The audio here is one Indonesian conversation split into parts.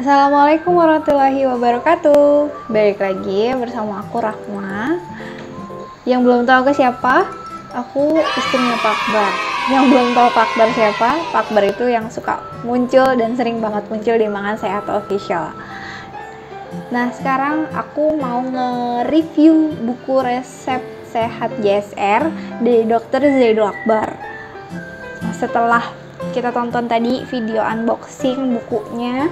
Assalamualaikum warahmatullahi wabarakatuh. Balik lagi bersama aku Rahma. Yang belum tahu aku siapa, aku istrinya Pak Akbar. Yang belum tahu Pak Akbar siapa, Pak Akbar itu yang suka muncul dan sering banget muncul di Mangan Sehat Official. Nah, sekarang aku mau nge-review buku resep sehat JSR dari Dr. Zaidul Akbar. Setelah kita tonton tadi video unboxing bukunya,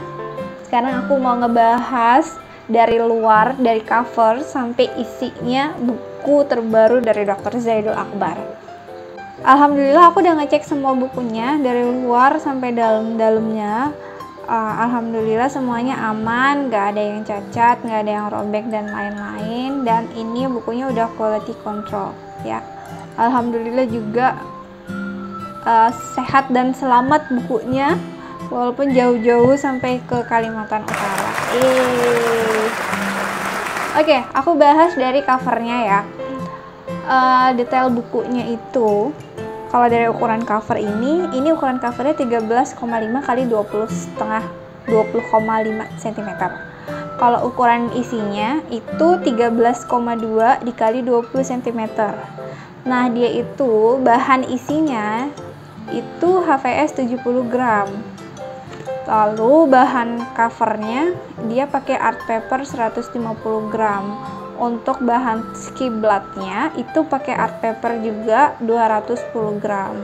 sekarang aku mau ngebahas dari luar, dari cover sampai isinya buku terbaru dari Dr. Zaidul Akbar. Alhamdulillah aku udah ngecek semua bukunya dari luar sampai dalam-dalamnya. Alhamdulillah semuanya aman, gak ada yang cacat, gak ada yang robek dan lain-lain. Dan ini bukunya udah quality control ya. Alhamdulillah juga sehat dan selamat bukunya. Walaupun jauh-jauh sampai ke Kalimantan Utara. Oke, aku bahas dari covernya ya. Detail bukunya itu, kalau dari ukuran cover ini ukuran covernya 13,5 kali 20,5 cm. Kalau ukuran isinya itu 13,2 dikali 20 cm. Nah, dia itu bahan isinya itu HVS 70 gram. Lalu bahan covernya dia pakai art paper 150 gram. Untuk bahan skiblatnya itu pakai art paper juga 210 gram.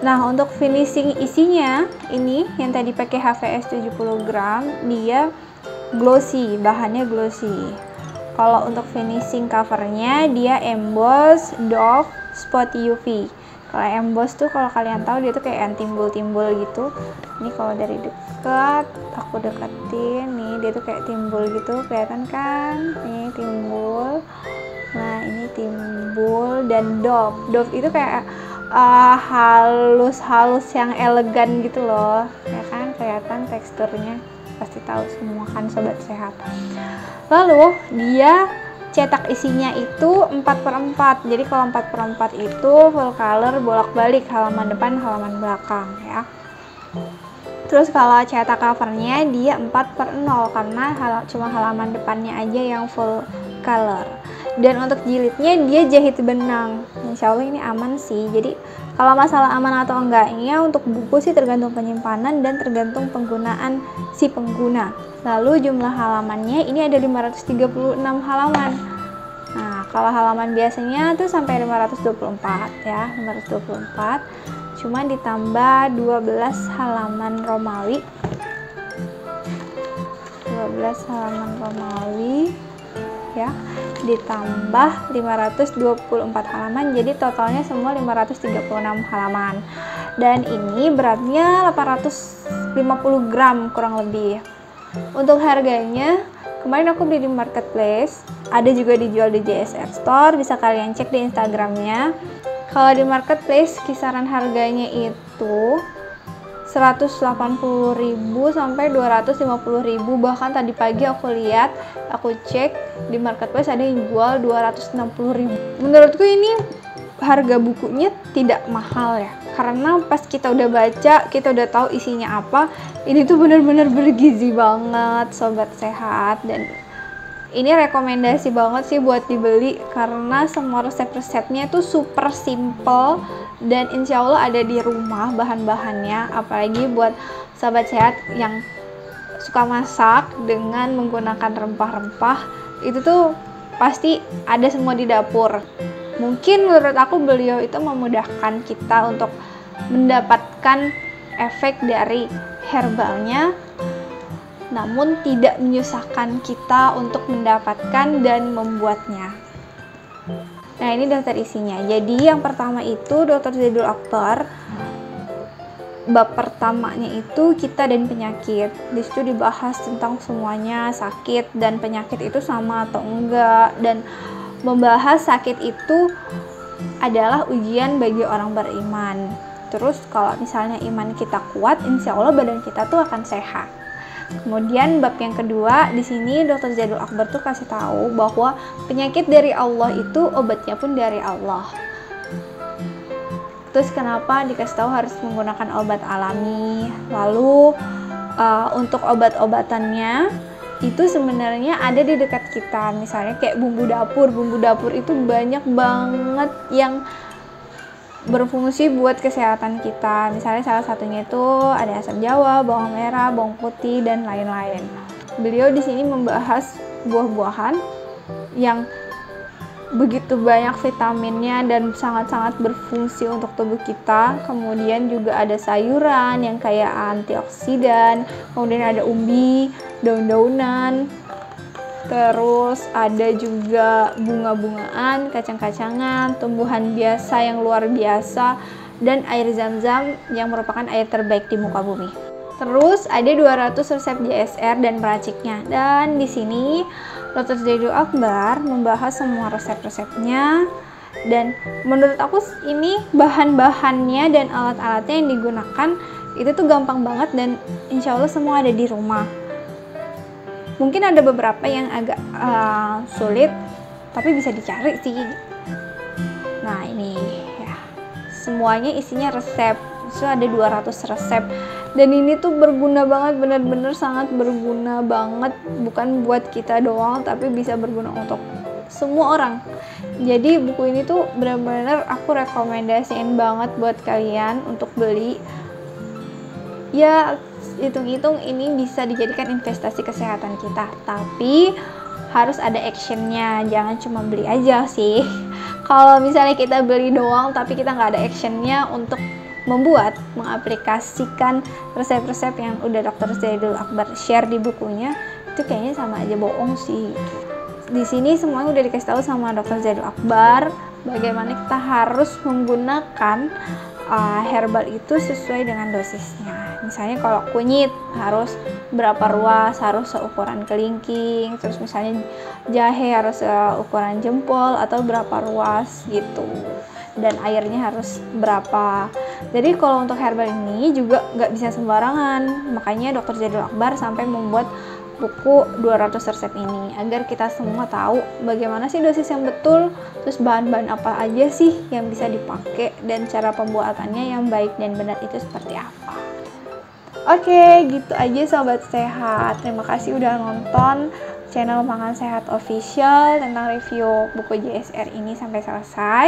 Nah, untuk finishing isinya ini yang tadi pakai HVS 70 gram, dia glossy, bahannya glossy. Kalau untuk finishing covernya dia emboss Dove Spot UV. Kalau emboss tuh kalau kalian tahu dia tuh kayak yang timbul-timbul gitu. Ini kalau dari dekat aku deketin nih, dia tuh kayak timbul gitu, kelihatan kan? Nih timbul. Nah, ini timbul. Dan Dove itu kayak halus-halus yang elegan gitu loh. Ya kan? Kelihatan teksturnya. Pasti tahu semua kan sobat sehat. Lalu dia cetak isinya itu 4/4. Jadi kalau 4/4 itu full color bolak-balik, halaman depan, halaman belakang ya. Terus kalau cetak covernya dia 4/0 karena cuma halaman depannya aja yang full color. Dan untuk jilidnya dia jahit benang. Insya Allah ini aman sih. Jadi kalau masalah aman atau enggaknya untuk buku sih tergantung penyimpanan dan tergantung penggunaan si pengguna. Lalu jumlah halamannya ini ada 536 halaman. Nah, kalau halaman biasanya tuh sampai 524 ya, 524. Cuma ditambah 12 halaman Romawi. 12 halaman Romawi ya, ditambah 524 halaman, jadi totalnya semua 536 halaman. Dan ini beratnya 850 gram kurang lebih. Untuk harganya, kemarin aku beli di marketplace, ada juga dijual di JSR Store, bisa kalian cek di Instagramnya. Kalau di marketplace kisaran harganya itu 180.000 sampai 250.000. Bahkan tadi pagi aku lihat, aku cek di marketplace ada yang jual 260.000. Menurutku ini harga bukunya tidak mahal ya, karena pas kita udah baca, kita udah tahu isinya apa. Ini tuh bener-bener bergizi banget sobat sehat, dan ini rekomendasi banget sih buat dibeli karena semua resep-resepnya tuh super simple dan insya Allah ada di rumah bahan-bahannya. Apalagi buat sobat sehat yang suka masak dengan menggunakan rempah-rempah, itu tuh pasti ada semua di dapur. Mungkin menurut aku beliau itu memudahkan kita untuk mendapatkan efek dari herbalnya, namun tidak menyusahkan kita untuk mendapatkan dan membuatnya. Nah, ini daftar isinya. Jadi yang pertama itu Dr. Zaidul Akbar, bab pertamanya itu kita dan penyakit. Di situ dibahas tentang semuanya, sakit dan penyakit itu sama atau enggak, dan membahas sakit itu adalah ujian bagi orang beriman. Terus kalau misalnya iman kita kuat, insya Allah badan kita tuh akan sehat. Kemudian bab yang kedua, di sini Dr. Zaidul Akbar tuh kasih tahu bahwa penyakit dari Allah itu obatnya pun dari Allah. Terus kenapa dikasih tahu harus menggunakan obat alami? Lalu untuk obat-obatannya itu sebenarnya ada di dekat kita. Misalnya kayak bumbu dapur itu banyak banget yang berfungsi buat kesehatan kita. Misalnya salah satunya itu ada asam jawa, bawang merah, bawang putih, dan lain-lain. Beliau di sini membahas buah-buahan yang begitu banyak vitaminnya dan sangat-sangat berfungsi untuk tubuh kita. Kemudian juga ada sayuran yang kayak antioksidan, kemudian ada umbi, daun-daunan, terus ada juga bunga-bungaan, kacang-kacangan, tumbuhan biasa yang luar biasa, dan air zam-zam yang merupakan air terbaik di muka bumi. Terus ada 200 resep JSR dan peraciknya. Dan di sini Dr. Zaidul Akbar membahas semua resep-resepnya, dan menurut aku ini bahan-bahannya dan alat-alatnya yang digunakan itu tuh gampang banget dan insya Allah semua ada di rumah. Mungkin ada beberapa yang agak sulit, tapi bisa dicari sih. Nah ini ya, semuanya isinya resep. Itu ada 200 resep. Dan ini tuh berguna banget, bener-bener sangat berguna banget. Bukan buat kita doang, tapi bisa berguna untuk semua orang. Jadi buku ini tuh bener-bener aku rekomendasiin banget buat kalian untuk beli. Ya hitung-hitung ini bisa dijadikan investasi kesehatan kita, tapi harus ada actionnya, jangan cuma beli aja sih. Kalau misalnya kita beli doang tapi kita nggak ada actionnya untuk mengaplikasikan resep-resep yang udah Dr. Zaidul Akbar share di bukunya, itu kayaknya sama aja bohong sih. Di sini semuanya udah dikasih tahu sama Dr. Zaidul Akbar bagaimana kita harus menggunakan herbal itu sesuai dengan dosisnya. Misalnya kalau kunyit harus berapa ruas, harus seukuran kelingking. Terus misalnya jahe harus seukuran jempol atau berapa ruas gitu. Dan airnya harus berapa. Jadi kalau untuk herbal ini juga nggak bisa sembarangan. Makanya Dr. Zaidul Akbar sampai membuat buku 200 resep ini agar kita semua tahu bagaimana sih dosis yang betul, terus bahan-bahan apa aja sih yang bisa dipakai, dan cara pembuatannya yang baik dan benar itu seperti apa. Oke, gitu aja sobat sehat. Terima kasih udah nonton channel Makan Sehat Official tentang review buku JSR ini sampai selesai.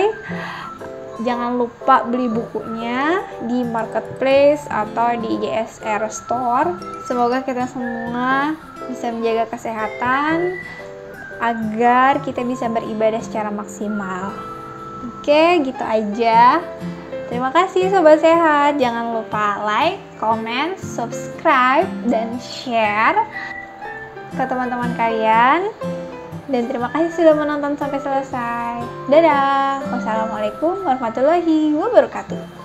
Jangan lupa beli bukunya di marketplace atau di JSR Store. Semoga kita semua bisa menjaga kesehatan agar kita bisa beribadah secara maksimal. Oke, gitu aja. Terima kasih sobat sehat. Jangan lupa like, comment, subscribe, dan share ke teman-teman kalian. Dan terima kasih sudah menonton sampai selesai. Dadah. Wassalamualaikum warahmatullahi wabarakatuh.